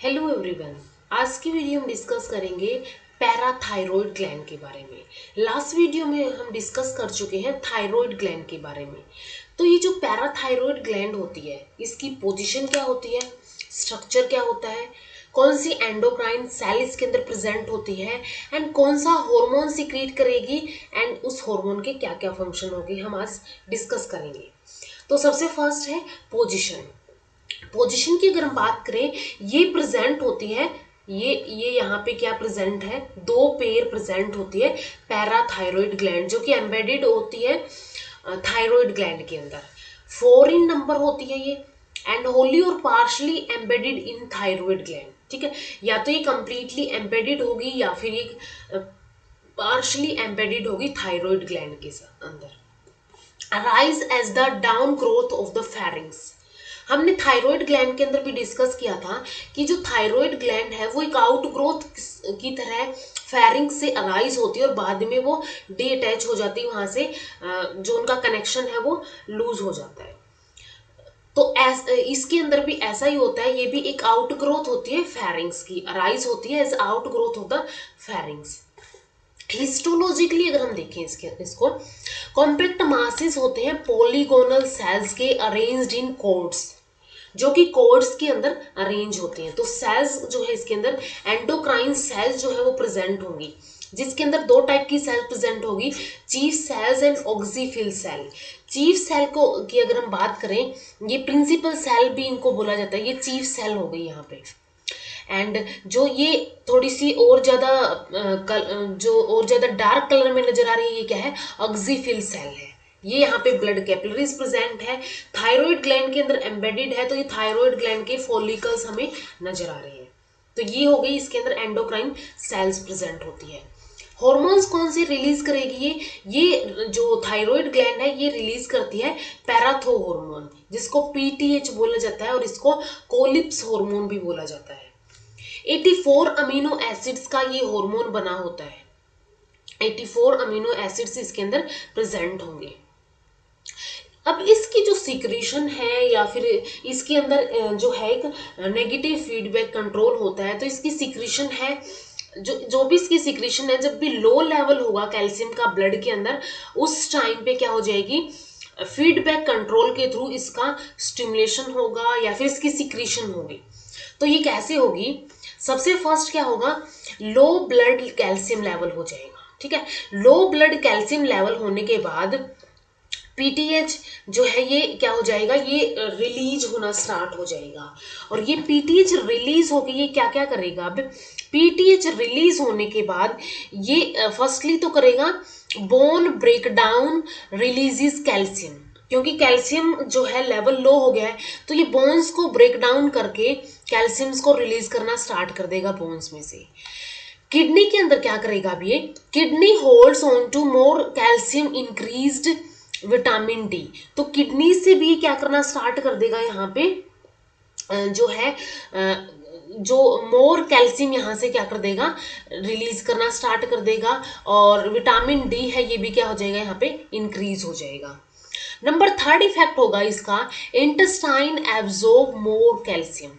Hello everyone. आज की video में डिस्कस करेंगे पैराथायरॉयड ग्लैंड के बारे में। लास्ट वीडियो में हम डिस्कस कर चुके हैं थायरॉयड ग्लैंड के बारे में। तो ये जो पैराथायरॉयड ग्लैंड होती है, इसकी पोजीशन क्या होती है, स्ट्रक्चर क्या होता है, कौन सी एंडोक्राइन सेल इसके अंदर प्रेजेंट होती है एंड कौन सा हार्मोन सीक्रेट करेगी एंड उस हार्मोन के क्या क्या फंक्शन होगी, हम आज डिस्कस करेंगे। तो सबसे फर्स्ट है पोजीशन। पोजीशन की अगर हम बात करें, ये प्रेजेंट होती है, ये यहाँ पे क्या प्रेजेंट है, दो पेयर प्रेजेंट होती है पैराथायरॉयड ग्लैंड जो कि एम्बेडेड होती है थायरॉयड ग्लैंड के अंदर। 4 इन नंबर होती है ये एंड होली और partially embedded in thyroid gland. ठीक है, या तो ये कंप्लीटली एम्बेडेड होगी या फिर ये पार्शली एम्बेडेड होगी थायरॉयड ग्लैंड के अंदर। Arise as the down growth of the pharynx. हमने थायरॉयड ग्लैंड के अंदर भी डिस्कस किया था कि जो थायरॉयड ग्लैंड है वो एक आउट ग्रोथ की तरह फेरिंग से अराइज होती है और बाद में वो डी अटैच हो जाती है, वहां से जो उनका कनेक्शन है वो लूज हो जाता है। तो इसके अंदर भी ऐसा ही होता है, ये भी एक आउट ग्रोथ होती है फेरिंग्स की, अराइज होती है as out growth of the pharynx. Histologically अगर हम देखें इसको कॉम्पैक्ट मासेस होते हैं पॉलीगोनल सेल्स के अरेंज्ड इन कोर्ड्स, जो कि कोर्ड्स के अंदर अरेंज होते हैं। तो सेल्स जो है इसके अंदर एंडोक्राइन सेल्स जो है वो प्रेजेंट होंगी, जिसके अंदर दो टाइप की सेल प्रेजेंट होगी, chief cells and oxyphil cell. Chief cell को की अगर हम बात करें, ये प्रिंसिपल सेल भी इनको बोला जाता है, ये चीफ सेल हो गई यहाँ पे। एंड जो ये थोड़ी सी और ज्यादा जो और ज्यादा डार्क कलर में नजर आ रही है, ये क्या है, ऑक्सीफिल सेल है। ये यहाँ पे ब्लड कैपिलरीज प्रेजेंट है, थायरॉयड ग्लैंड के अंदर एम्बेडेड है, तो ये थायरॉयड ग्लैंड के फॉलिकल्स हमें नजर आ रहे हैं। तो ये हो गई, इसके अंदर एंडोक्राइन सेल्स प्रेजेंट होती है। हॉर्मोन्स कौन से रिलीज करेगी ये जो थायरॉयड ग्लैंड है ये रिलीज करती है पैराथो हार्मोन, जिसको पीटीएच बोला जाता है और इसको कोलिप्स हार्मोन भी बोला जाता है। 84 अमीनो एसिड्स का ये हार्मोन बना होता है, 84 अमीनो एसिड्स इसके अंदर प्रेजेंट होंगे। अब इसकी जो सिक्रीशन है या फिर इसके अंदर जो है एक नेगेटिव फीडबैक कंट्रोल होता है, तो इसकी सिक्रीशन है, जो भी इसकी सिक्रीशन है, जब भी लो लेवल होगा कैल्शियम का ब्लड के अंदर, उस टाइम पे क्या हो जाएगी, फीडबैक कंट्रोल के थ्रू इसका स्टिमुलेशन होगा या फिर इसकी सिक्रीशन होगी। तो ये कैसे होगी, सबसे फर्स्ट क्या होगा, लो ब्लड कैल्शियम लेवल हो जाएगा। ठीक है, लो ब्लड कैल्शियम लेवल होने के बाद पीटीएच जो है ये क्या हो जाएगा, ये रिलीज होना स्टार्ट हो जाएगा। और ये पीटीएच रिलीज होके ये क्या क्या करेगा, अब पीटीएच रिलीज होने के बाद ये फर्स्टली तो करेगा बोन ब्रेकडाउन, रिलीजेस कैल्शियम, क्योंकि कैल्शियम जो है लेवल लो हो गया है, तो ये बोन्स को ब्रेक डाउन करके कैल्शियम्स को रिलीज करना स्टार्ट कर देगा बोन्स में से। किडनी के अंदर क्या करेगा अब, ये kidney holds on to more calcium increased vitamin D, तो किडनी से भी क्या करना स्टार्ट कर देगा, यहाँ पे जो है जो मोर कैल्शियम यहाँ से क्या कर देगा, रिलीज करना स्टार्ट कर देगा, और विटामिन डी है ये भी क्या हो जाएगा, यहाँ पे इंक्रीज हो जाएगा। नंबर 3 इफेक्ट होगा इसका, इंटेस्टाइन एब्जॉर्ब मोर कैल्शियम,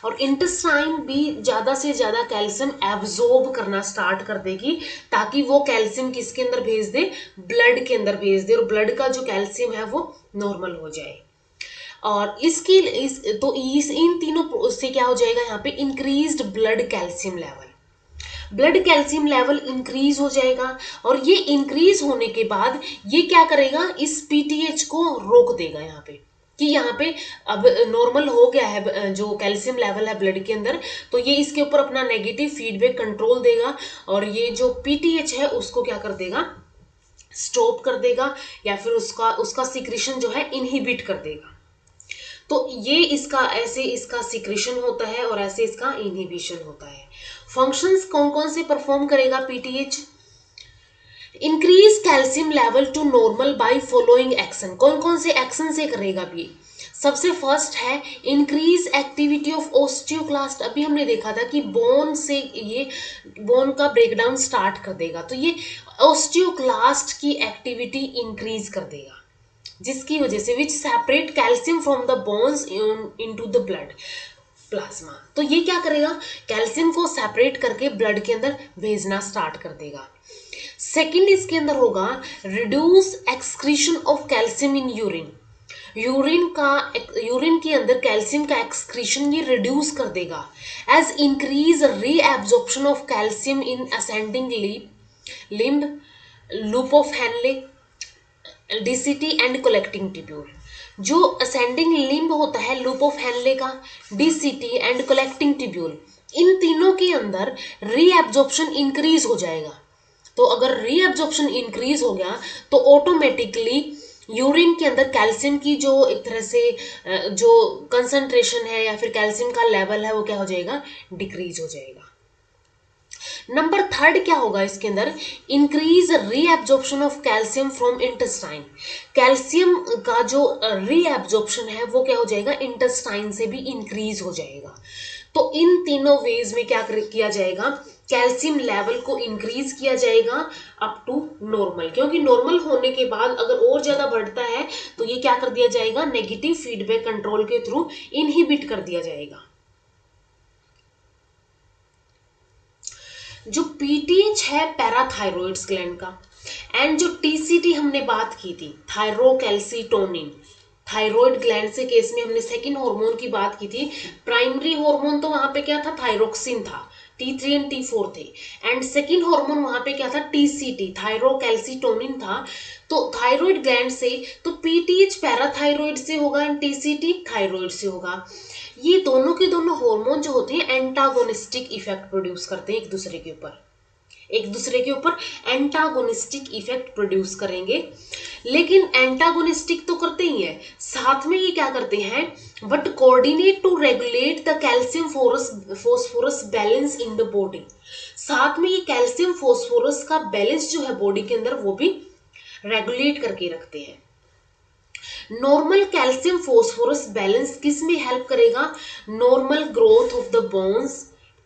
और इंटेस्टाइन भी ज्यादा से ज्यादा कैल्शियम एब्जॉर्ब करना स्टार्ट कर देगी, ताकि वो कैल्शियम किसके अंदर भेज दे, ब्लड के अंदर भेज दे, और ब्लड का जो कैल्शियम है वो नॉर्मल हो जाए। और इन तीनों से क्या हो जाएगा, यहाँ पे increased blood calcium level, blood calcium level increase हो जाएगा। और ये इंक्रीज होने के बाद ये क्या करेगा, इस पीटीएच को रोक देगा, यहाँ पे कि यहाँ पे अब नॉर्मल हो गया है जो कैल्शियम लेवल है ब्लड के अंदर, तो ये इसके ऊपर अपना नेगेटिव फीडबैक कंट्रोल देगा, और ये जो पीटीएच है उसको क्या कर देगा, स्टॉप कर देगा, या फिर उसका सिक्रीशन जो है इनहिबिट कर देगा। तो ये इसका सिक्रेशन होता है और ऐसे इसका इनहिबिशन होता है। फंक्शंस कौन कौन से परफॉर्म करेगा PTH, increase calcium level to normal by following action, कौन कौन से एक्शन से करेगा भी, सबसे फर्स्ट है इंक्रीज एक्टिविटी ऑफ ओस्टियोक्लास्ट। अभी हमने देखा था कि बोन से ये बोन का ब्रेकडाउन स्टार्ट कर देगा, तो ये ओस्टियोक्लास्ट की एक्टिविटी इंक्रीज कर देगा, जिसकी वजह से विच separate calcium from the bones into the blood, plasma. तो ये क्या करेगा, कैल्शियम को सेपरेट करके ब्लड के अंदर भेजना स्टार्ट कर देगा। सेकंड इसके अंदर होगा reduce excretion of calcium in urine. Urine के अंदर कैल्शियम का एक्सक्रीशन ये रिड्यूस कर देगा। As increase reabsorption of calcium in ascending limb, loop of Henle, DCT and collecting tubule. जो असेंडिंग लिम्ब होता है लूप ऑफ हैनले का, डीसीटी एंड कलेक्टिंग ट्यूब्यूल, इन तीनों के अंदर रीएब्जॉर्प्शन इंक्रीज हो जाएगा। तो अगर रीएब्जॉर्प्शन इंक्रीज हो गया तो ऑटोमेटिकली यूरिन के अंदर कैल्शियम की जो एक तरह से जो कंसंट्रेशन है या फिर कैल्शियम का लेवल है वो क्या हो जाएगा, डिक्रीज हो जाएगा। नंबर थर्ड क्या होगा इसके अंदर, increase reabsorption of calcium from intestine. Calcium का जो रीएब्जॉर्प्शन है वो क्या हो जाएगा, इंटेस्टाइन से भी इंक्रीज हो जाएगा। तो इन तीनों वेज में क्या किया जाएगा, कैल्शियम लेवल को इंक्रीज किया जाएगा अप टू नॉर्मल, क्योंकि नॉर्मल होने के बाद अगर और ज्यादा बढ़ता है तो ये क्या कर दिया जाएगा, नेगेटिव फीडबैक कंट्रोल के थ्रू इनहिबिट कर दिया जाएगा। जो पीटीएच है पैराथायरॉइड्स ग्लैंड का, एंड जो टीसीटी हमने बात की थी थायरोकैल्सिटोनिन, थायराइड ग्लैंड से केस में हमने सेकंड हार्मोन की बात की थी। प्राइमरी हार्मोन तो वहां पे क्या था, थायरोक्सिन था, T3 एंड T4 थे, एंड सेकंड हार्मोन वहां पे क्या था, टीसीटी थायरोकैल्सिटोनिन था। तो थायराइड ग्लैंड से तो पीटीएच पैराथायरॉइड से होगा एंड टीसीटी थायराइड से होगा। ये दोनों के दोनों हार्मोन जो होते हैं एंटागोनिस्टिक इफेक्ट प्रोड्यूस करते हैं एक दूसरे के ऊपर एंटागोनिस्टिक इफेक्ट प्रोड्यूस करेंगे। लेकिन एंटागोनिस्टिक तो करते ही हैं, साथ में ये क्या करते हैं, but coordinate to regulate the calcium phosphorus balance in the body. साथ में ये कैल्शियम फॉस्फोरस का बैलेंस जो है बॉडी के अंदर वो भी रेगुलेट करके रखते हैं। नॉर्मल कैल्शियम फॉस्फोरस बैलेंस किस में हेल्प करेगा, normal growth of the bones,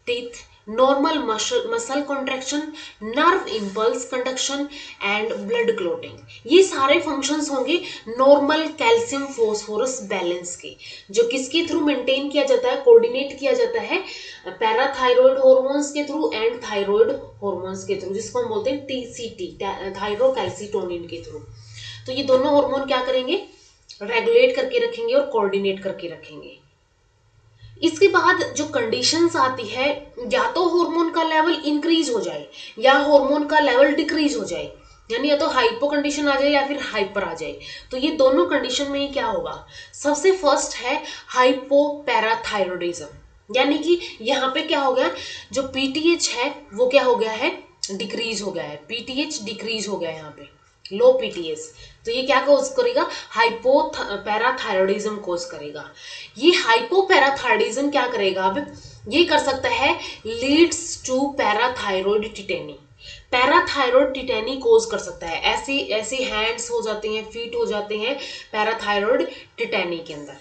teeth, normal muscle contraction, nerve impulse conduction and blood clotting. ये सारे फंक्शंस होंगे नॉर्मल कैल्शियम फॉस्फोरस बैलेंस के, जो किसके थ्रू मेंटेन किया जाता है, कोऑर्डिनेट किया जाता है पैराथायरॉइड हार्मोन्स के थ्रू एंड थायराइड हार्मोन्स के थ्रू, जिसको हम बोलते हैं टीसीटी थायरोकैल्सिटोनिन के थ्रू। तो ये दोनों हार्मोन क्या करेंगे, रेगुलेट करके रखेंगे और कोऑर्डिनेट करके रखेंगे। इसके बाद जो कंडीशंस आती है, या तो हार्मोन का लेवल इंक्रीज हो जाए या हार्मोन का लेवल डिक्रीज हो जाए, यानी या तो हाइपो कंडीशन आ जाए या फिर हाइपर आ जाए। तो ये दोनों कंडीशन में ही क्या होगा, सबसे फर्स्ट है हाइपो पैराथायरॉइडिज्म, यानी कि यहाँ पे क्या हो गया, जो पीटीएच है वो क्या हो गया है, डिक्रीज हो गया है, पीटीएच डिक्रीज हो गया है यहाँ पे, लो पीटीएस। तो ये क्या कोज करेगा, हाइपो पैराथायरॉइडिज्म कोज करेगा। ये हाइपो पैराथायरॉइडिज्म क्या करेगा, अब ये कर सकता है leads to parathyroid tetany, parathyroid tetany cause कर सकता है। ऐसे ऐसे हैंड्स हो जाते हैं, फीट हो जाते हैं पैराथायरॉइड टिटेनी के अंदर।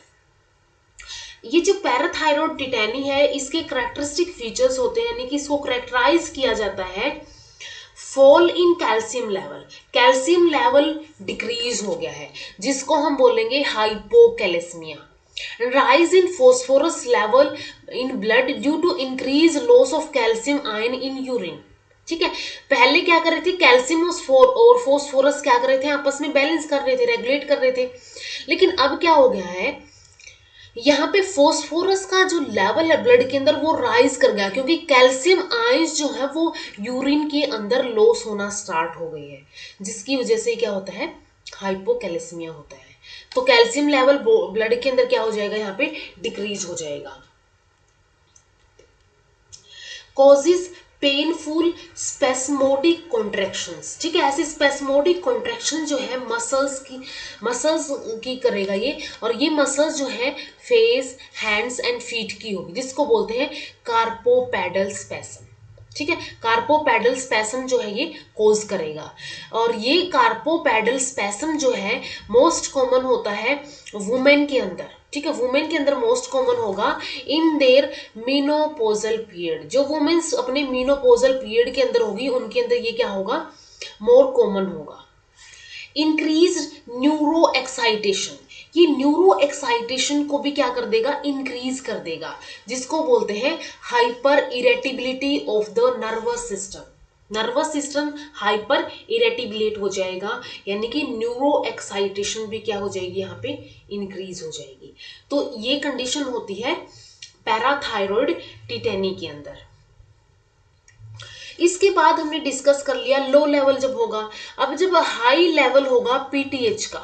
ये जो पैराथायरॉइड टिटेनी है इसके कैरेक्टरिस्टिक फीचर्स होते हैं, यानी कि इसको कैरेक्टराइज किया जाता है fall in calcium level, calcium level decrease हो गया है जिसको हम बोलेंगे hypocalcaemia, rise in phosphorus level in blood due to increase loss of calcium ion in urine. ठीक है, पहले क्या कर रहे थे, कैल्शियम और फॉस्फोरस क्या कर रहे थे, आपस में बैलेंस कर रहे थे, रेगुलेट कर रहे थे। लेकिन अब क्या हो गया है, यहाँ पे फॉस्फोरस का जो लेवल है ब्लड के अंदर वो राइज कर गया, क्योंकि कैल्शियम आयंस जो है वो यूरिन के अंदर लॉस होना स्टार्ट हो गई है, जिसकी वजह से क्या होता है, हाइपोकैलेसीमिया होता है। तो कैल्शियम लेवल ब्लड के अंदर क्या हो जाएगा, यहाँ पे डिक्रीज हो जाएगा। Causes painful spasmodic contractions. ठीक है, ऐसे स्पेस्मोडिक कॉन्ट्रैक्शन जो है मसल्स की करेगा ये, और ये मसल्स जो है फेस, हैंड्स एंड फीट की होगी, जिसको बोलते हैं कार्पोपेडल स्पेसम। ठीक है, कार्पोपेडल स्पेसम जो है ये कोज करेगा, और ये कार्पोपेडल स्पेसम जो है मोस्ट कॉमन होता है वुमेन के अंदर। ठीक है, वुमेन के अंदर मोस्ट कॉमन होगा इन देयर मीनोपोजल पीरियड। जो वुमेन्स अपने मीनोपोजल पीरियड के अंदर होगी उनके अंदर ये क्या होगा, मोर कॉमन होगा। इंक्रीज न्यूरो एक्साइटेशन, कि न्यूरो एक्साइटेशन को भी क्या कर देगा, इंक्रीज कर देगा, जिसको बोलते हैं hyper irritability of the nervous system. Nervous system hyper irritable हो जाएगा, यानी कि न्यूरो एक्साइटेशन भी क्या हो जाएगी, यहाँ पे इंक्रीज हो जाएगी। तो ये कंडीशन होती है पैराथायरॉयड टिटेनी के अंदर। इसके बाद हमने डिस्कस कर लिया लो लेवल जब होगा। अब जब हाई लेवल होगा पीटीएच का,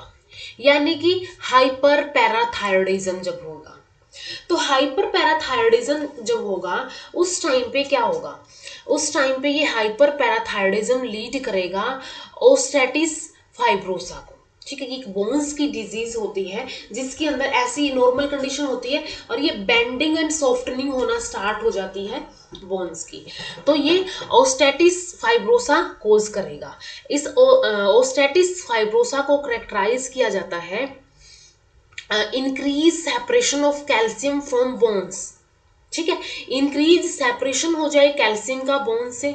यानी कि हाइपर पैराथायरॉयडिज्म जब होगा, तो हाइपर पैराथायरॉयडिज्म जब होगा उस टाइम पे क्या होगा, उस टाइम पे ये हाइपर पैराथायरॉयडिज्म लीड करेगा ओस्टैटिस फाइब्रोसा को। ठीक है, एक बोन्स की डिजीज होती है जिसके अंदर ऐसी नॉर्मल कंडीशन होती है और ये बेंडिंग एंड सॉफ्टनिंग होना स्टार्ट हो जाती है बोन्स की, तो ये ओस्टैटिस फाइब्रोसा कोज करेगा। इस ओस्टैटिस फाइब्रोसा को करेक्टराइज किया जाता है increase separation of calcium from bones. ठीक है, इंक्रीज सेपरेशन हो जाए कैल्शियम का बोन से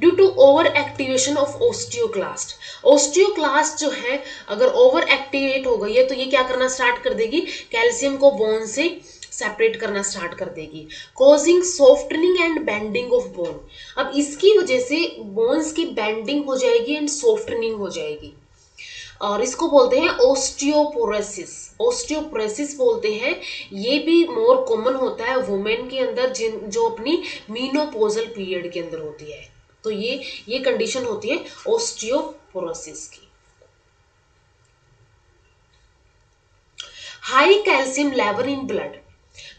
due to over activation of osteoclast. Osteoclast जो है अगर ओवर एक्टिवेट हो गई है तो ये क्या करना स्टार्ट कर देगी, कैल्शियम को बोन से सेपरेट करना स्टार्ट कर देगी, causing softening and bending of bone. अब इसकी वजह से बोन्स की बेंडिंग हो जाएगी एंड सॉफ्टनिंग हो जाएगी, और इसको बोलते हैं ओस्टियोपोरोसिस। ओस्टियोपोरोसिस बोलते हैं, ये भी मोर कॉमन होता है वुमेन के अंदर जो अपनी मीनोपोजल पीरियड के अंदर होती है। तो ये कंडीशन होती है ओस्टियोपोरोसिस की। High calcium level in blood,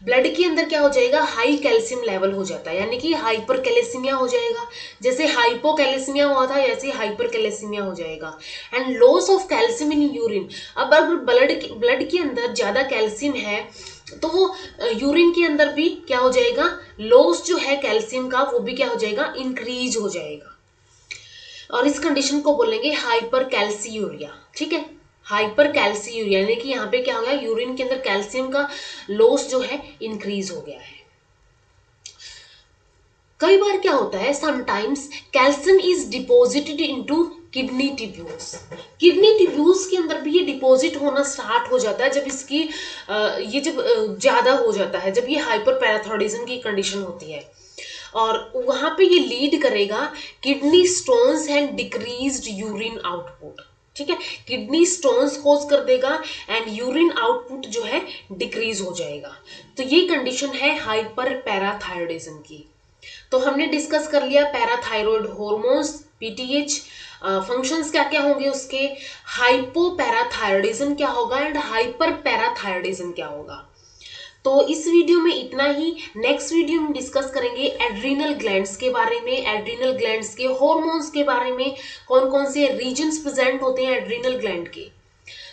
blood के अंदर क्या हो जाएगा, हाई कैल्शियम लेवल हो जाता है, यानी कि हाइपर कैल्शियमिया हो जाएगा। जैसे हाइपोकैल्शियमिया हुआ था ऐसे हाइपर कैल्शियमिया हो जाएगा। And loss of calcium in urine, अब अगर ब्लड के अंदर ज्यादा कैल्शियम है तो वो यूरिन के अंदर भी क्या हो जाएगा, लॉस जो है कैल्शियम का वो भी क्या हो जाएगा, इंक्रीज हो जाएगा, और इस कंडीशन को बोलेंगे हाइपर कैल्सियूरिया। ठीक है, हाइपर कैल्सियूरिया यानी कि यहाँ पे क्या हो गया, यूरिन के अंदर कैल्शियम का लॉस जो है इंक्रीज हो गया है। कई बार क्या होता है, sometimes calcium is deposited into kidney tubules. Kidney tubules के अंदर भी ये डिपॉजिट होना स्टार्ट हो जाता है जब इसकी ये जब ज्यादा हो जाता है, जब ये हाइपर पैराथायरॉयडिज्म की कंडीशन होती है, और वहां पे ये लीड करेगा kidney stones and decreased urine output. ठीक है, किडनी स्टोन्स कोज कर देगा एंड यूरिन आउटपुट जो है डिक्रीज हो जाएगा। तो ये कंडीशन है हाइपर पैराथायरॉयडिज्म की। तो हमने डिस्कस कर लिया पैराथायरॉयड हॉर्मोन्स, पीटीएच, फंक्शंस क्या क्या होंगे उसके, हाइपोपैराथायरॉयडिज्म क्या होगा एंड हाइपर पैराथायरॉयडिज्म क्या होगा। तो इस वीडियो में इतना ही। नेक्स्ट वीडियो में डिस्कस करेंगे एड्रीनल ग्लैंड्स के बारे में, एड्रीनल ग्लैंड्स के हॉर्मोन्स के बारे में, कौन कौन से रीजन्स प्रेजेंट होते हैं एड्रीनल ग्लैंड के।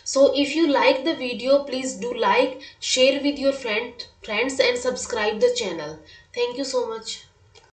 So if you like the video please do like, share with your friends and subscribe the channel. Thank you so much.